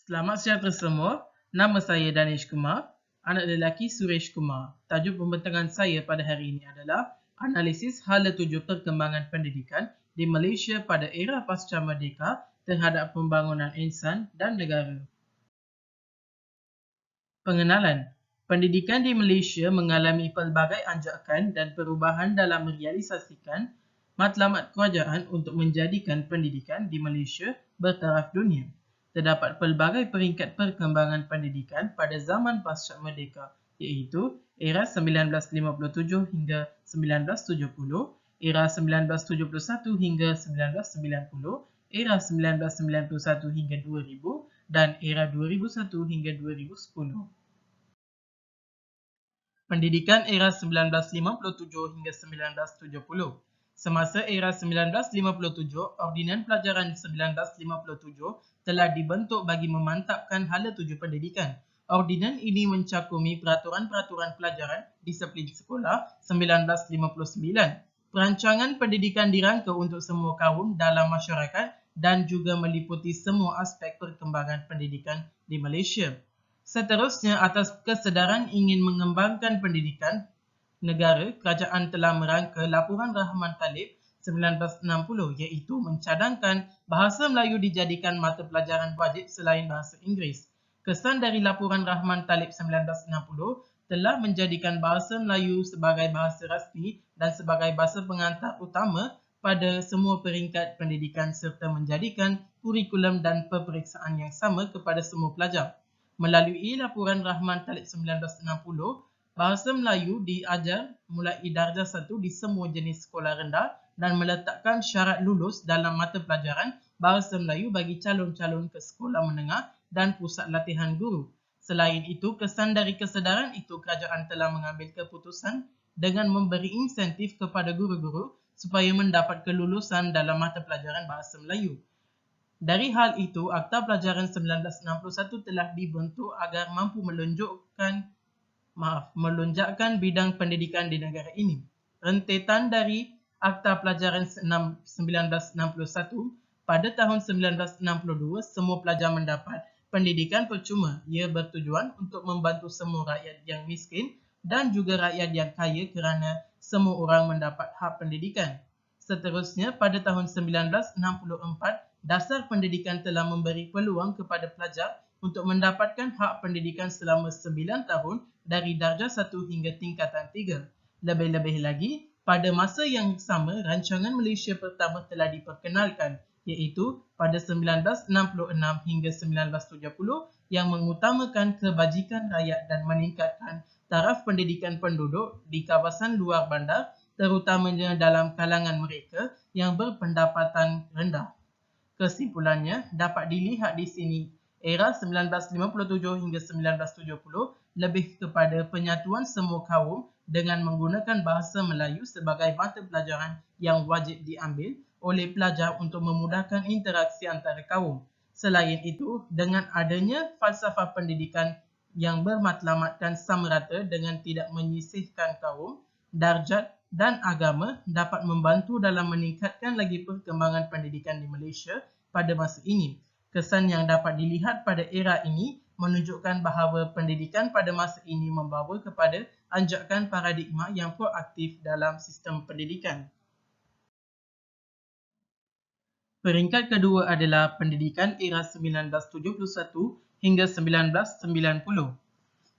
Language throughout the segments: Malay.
Selamat sejahtera semua. Nama saya Danish Kumar, anak lelaki Suresh Kumar. Tajuk pembentangan saya pada hari ini adalah analisis hala tuju perkembangan pendidikan di Malaysia pada era pasca merdeka terhadap pembangunan insan dan negara. Pengenalan. Pendidikan di Malaysia mengalami pelbagai anjakan dan perubahan dalam merealisasikan matlamat kerajaan untuk menjadikan pendidikan di Malaysia bertaraf dunia. Terdapat pelbagai peringkat perkembangan pendidikan pada zaman pasca merdeka, iaitu era 1957 hingga 1970, era 1971 hingga 1990, era 1991 hingga 2000 dan era 2001 hingga 2010. Pendidikan era 1957 hingga 1970. Semasa era 1957, Ordinan Pelajaran 1957 telah dibentuk bagi memantapkan hala tuju pendidikan. Ordinan ini mencakumi peraturan-peraturan pelajaran disiplin sekolah 1959. Perancangan pendidikan dirangka untuk semua kaum dalam masyarakat dan juga meliputi semua aspek perkembangan pendidikan di Malaysia. Seterusnya, atas kesedaran ingin mengembangkan pendidikan negara, kerajaan telah merangka Laporan Rahman Talib 1960 iaitu mencadangkan bahasa Melayu dijadikan mata pelajaran wajib selain bahasa Inggeris. Kesan dari Laporan Rahman Talib 1960 telah menjadikan bahasa Melayu sebagai bahasa rasmi dan sebagai bahasa pengantar utama pada semua peringkat pendidikan serta menjadikan kurikulum dan peperiksaan yang sama kepada semua pelajar. Melalui Laporan Rahman Talib 1960, bahasa Melayu diajar mulai darjah 1 di semua jenis sekolah rendah dan meletakkan syarat lulus dalam mata pelajaran bahasa Melayu bagi calon-calon ke sekolah menengah dan pusat latihan guru. Selain itu, kesan dari kesedaran itu, kerajaan telah mengambil keputusan dengan memberi insentif kepada guru-guru supaya mendapat kelulusan dalam mata pelajaran bahasa Melayu. Dari hal itu, Akta Pelajaran 1961 telah dibentuk agar mampu melonjakkan bidang pendidikan di negara ini. Rentetan dari Akta Pelajaran 1961, pada tahun 1962, semua pelajar mendapat pendidikan percuma. Ia bertujuan untuk membantu semua rakyat yang miskin dan juga rakyat yang kaya kerana semua orang mendapat hak pendidikan. Seterusnya, pada tahun 1964, Dasar Pendidikan telah memberi peluang kepada pelajar untuk mendapatkan hak pendidikan selama 9 tahun dari darjah 1 hingga tingkatan 3. Lebih-lebih lagi, pada masa yang sama, rancangan Malaysia pertama telah diperkenalkan, iaitu pada 1966 hingga 1970 yang mengutamakan kebajikan rakyat dan meningkatkan taraf pendidikan penduduk di kawasan luar bandar, terutamanya dalam kalangan mereka yang berpendapatan rendah. Kesimpulannya dapat dilihat di sini, era 1957 hingga 1970 lebih kepada penyatuan semua kaum dengan menggunakan bahasa Melayu sebagai mata pelajaran yang wajib diambil oleh pelajar untuk memudahkan interaksi antara kaum. Selain itu, dengan adanya falsafah pendidikan yang bermatlamatkan sama rata dengan tidak menyisihkan kaum, darjat dan agama dapat membantu dalam meningkatkan lagi perkembangan pendidikan di Malaysia pada masa ini. Kesan yang dapat dilihat pada era ini menunjukkan bahawa pendidikan pada masa ini membawa kepada anjakan paradigma yang proaktif dalam sistem pendidikan. Peringkat kedua adalah pendidikan era 1971 hingga 1990.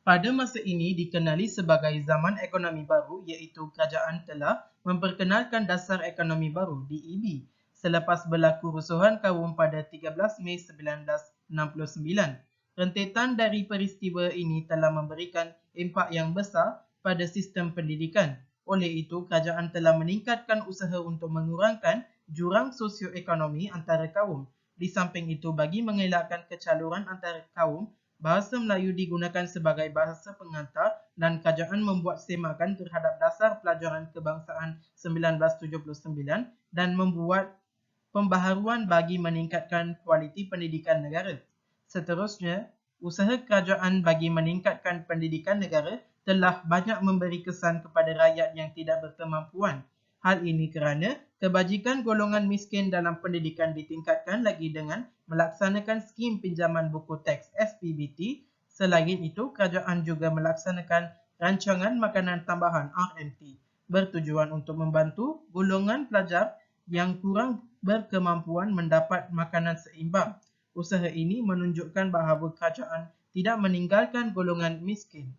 Pada masa ini dikenali sebagai zaman ekonomi baru, iaitu kerajaan telah memperkenalkan Dasar Ekonomi Baru (DEB) selepas berlaku rusuhan kaum pada 13 Mei 1969. Rentetan dari peristiwa ini telah memberikan impak yang besar pada sistem pendidikan. Oleh itu, kerajaan telah meningkatkan usaha untuk mengurangkan jurang sosioekonomi antara kaum. Di samping itu, bagi mengelakkan kecaluran antara kaum, bahasa Melayu digunakan sebagai bahasa pengantar dan kerajaan membuat semakan terhadap Dasar Pelajaran Kebangsaan 1979 dan membuat pembaharuan bagi meningkatkan kualiti pendidikan negara. Seterusnya, usaha kerajaan bagi meningkatkan pendidikan negara telah banyak memberi kesan kepada rakyat yang tidak berkemampuan. Hal ini kerana kebajikan golongan miskin dalam pendidikan ditingkatkan lagi dengan melaksanakan skim pinjaman buku teks SPBT. Selain itu, kerajaan juga melaksanakan rancangan makanan tambahan RMT bertujuan untuk membantu golongan pelajar yang kurang berkemampuan mendapat makanan seimbang. Usaha ini menunjukkan bahawa kerajaan tidak meninggalkan golongan miskin.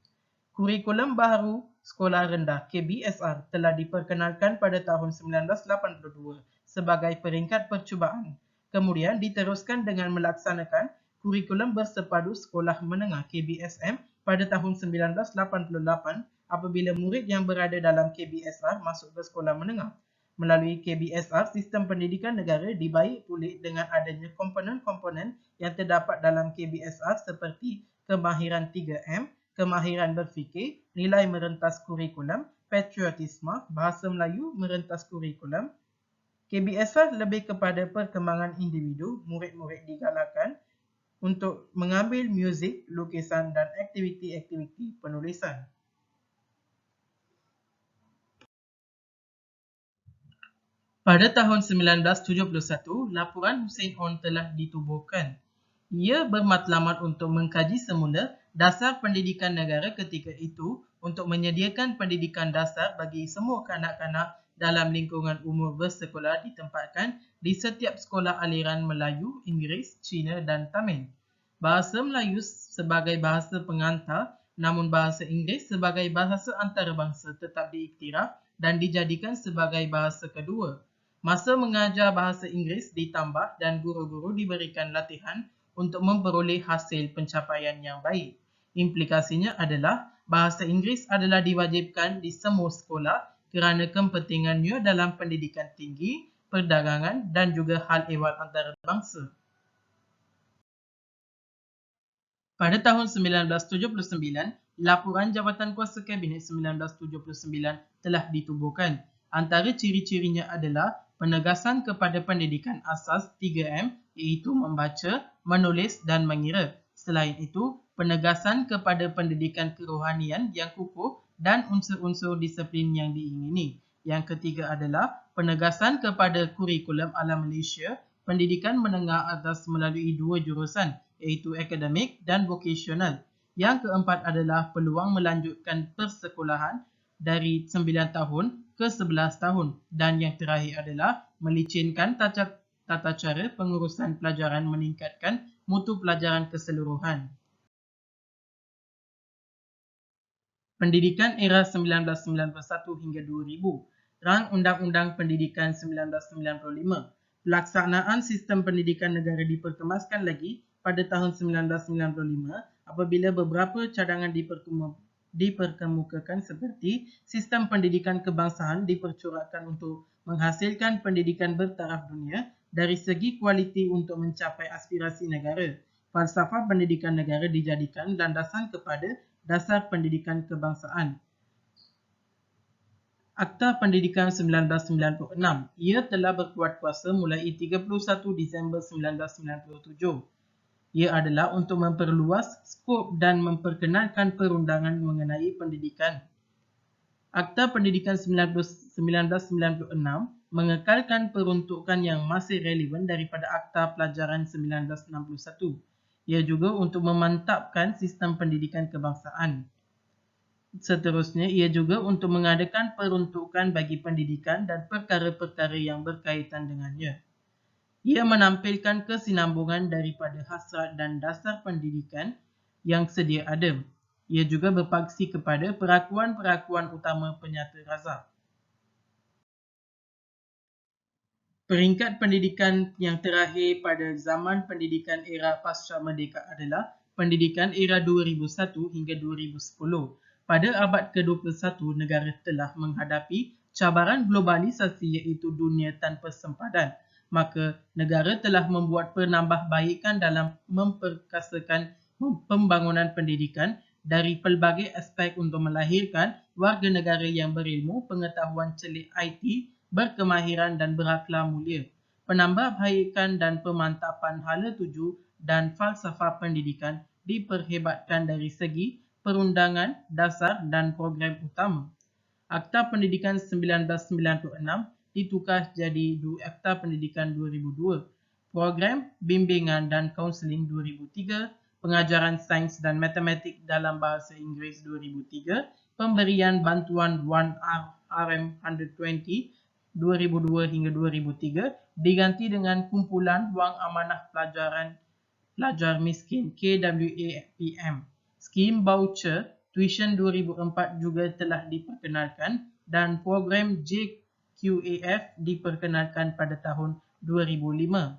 Kurikulum baharu Sekolah Rendah KBSR telah diperkenalkan pada tahun 1982 sebagai peringkat percubaan. Kemudian diteruskan dengan melaksanakan kurikulum bersepadu Sekolah Menengah KBSM pada tahun 1988 apabila murid yang berada dalam KBSR masuk ke sekolah menengah. Melalui KBSR, sistem pendidikan negara dibaik pulih dengan adanya komponen-komponen yang terdapat dalam KBSR seperti kemahiran 3M, kemahiran berfikir, nilai merentas kurikulum, patriotisme, bahasa Melayu merentas kurikulum. KBSR lebih kepada perkembangan individu, murid-murid digalakkan untuk mengambil muzik, lukisan dan aktiviti-aktiviti penulisan. Pada tahun 1971, laporan Hussein On telah ditubuhkan. Ia bermatlamat untuk mengkaji semula dasar pendidikan negara ketika itu untuk menyediakan pendidikan dasar bagi semua kanak-kanak dalam lingkungan umur bersekolah ditempatkan di setiap sekolah aliran Melayu, Inggeris, Cina dan Tamil. Bahasa Melayu sebagai bahasa pengantar, namun bahasa Inggeris sebagai bahasa antarabangsa tetap diiktiraf dan dijadikan sebagai bahasa kedua. Masa mengajar bahasa Inggeris ditambah dan guru-guru diberikan latihan untuk memperoleh hasil pencapaian yang baik. Implikasinya adalah bahasa Inggeris adalah diwajibkan di semua sekolah kerana kepentingannya dalam pendidikan tinggi, perdagangan dan juga hal ehwal antarabangsa. Pada tahun 1979, Laporan Jabatan Kuasa Kabinet 1979 telah ditubuhkan. Antara ciri-cirinya adalah penegasan kepada pendidikan asas 3M iaitu membaca, menulis dan mengira. Selain itu, penegasan kepada pendidikan kerohanian yang kukuh dan unsur-unsur disiplin yang diingini. Yang ketiga adalah penegasan kepada kurikulum ala Malaysia, pendidikan menengah atas melalui dua jurusan iaitu akademik dan vokasional. Yang keempat adalah peluang melanjutkan persekolahan dari 9 tahun ke 11 tahun. Dan yang terakhir adalah melicinkan tata cara pengurusan pelajaran meningkatkan mutu pelajaran keseluruhan. Pendidikan era 1991 hingga 2000. Rang Undang-Undang Pendidikan 1995. Pelaksanaan sistem pendidikan negara diperkemaskan lagi pada tahun 1995 apabila beberapa cadangan diperkemukakan seperti sistem pendidikan kebangsaan dipercorakkan untuk menghasilkan pendidikan bertaraf dunia dari segi kualiti untuk mencapai aspirasi negara. Falsafah pendidikan negara dijadikan landasan kepada dasar pendidikan kebangsaan. Akta Pendidikan 1996. Ia telah berkuat kuasa mulai 31 Disember 1997. Ia adalah untuk memperluas skop dan memperkenalkan perundangan mengenai pendidikan. Akta Pendidikan 1996 mengekalkan peruntukan yang masih relevan daripada Akta Pelajaran 1961. Ia juga untuk memantapkan sistem pendidikan kebangsaan. Seterusnya, ia juga untuk mengadakan peruntukan bagi pendidikan dan perkara-perkara yang berkaitan dengannya. Ia menampilkan kesinambungan daripada hasrat dan dasar pendidikan yang sedia ada. Ia juga berpaksi kepada perakuan-perakuan utama penyata rasa. Peringkat pendidikan yang terakhir pada zaman pendidikan era pasca merdeka adalah pendidikan era 2001 hingga 2010. Pada abad ke-21, negara telah menghadapi cabaran globalisasi iaitu dunia tanpa sempadan. Maka negara telah membuat penambahbaikan dalam memperkasakan pembangunan pendidikan dari pelbagai aspek untuk melahirkan warga negara yang berilmu, pengetahuan celik IT, berkemahiran dan berakhlak mulia. Penambahbaikan dan pemantapan hala tuju dan falsafah pendidikan diperhebatkan dari segi perundangan, dasar dan program utama. Akta Pendidikan 1996 ditukar jadi Akta Pendidikan 2002, Program Bimbingan dan Kaunseling 2003, Pengajaran Sains dan Matematik dalam Bahasa Inggeris 2003, Pemberian Bantuan Wan RM120 2002 hingga 2003 diganti dengan Kumpulan Wang Amanah Pelajar Miskin KWAPM. Skim Voucher Tuition 2004 juga telah diperkenalkan dan program JQAF diperkenalkan pada tahun 2005.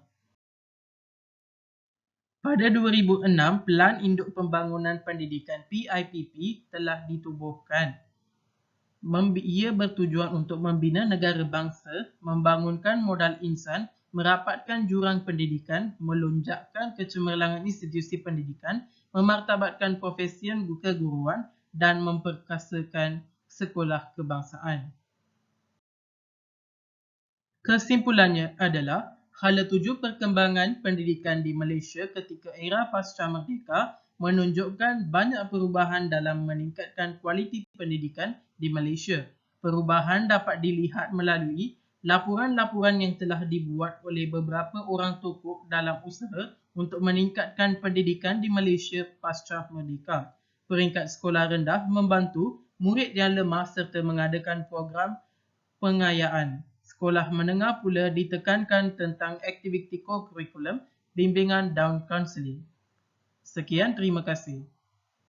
Pada 2006, Pelan Induk Pembangunan Pendidikan PIPP telah ditubuhkan. Ia bertujuan untuk membina negara bangsa, membangunkan modal insan, merapatkan jurang pendidikan, melonjakkan kecemerlangan institusi pendidikan, memartabatkan profesi keguruan dan memperkasakan sekolah kebangsaan. Kesimpulannya adalah hala 7 perkembangan pendidikan di Malaysia ketika era pasca merdeka menunjukkan banyak perubahan dalam meningkatkan kualiti pendidikan di Malaysia. Perubahan dapat dilihat melalui laporan-laporan yang telah dibuat oleh beberapa orang tokoh dalam usaha untuk meningkatkan pendidikan di Malaysia pasca merdeka. Peringkat sekolah rendah membantu murid yang lemah serta mengadakan program pengayaan. Sekolah menengah pula ditekankan tentang aktiviti kokurikulum, bimbingan dan kaunseling. Sekian, terima kasih.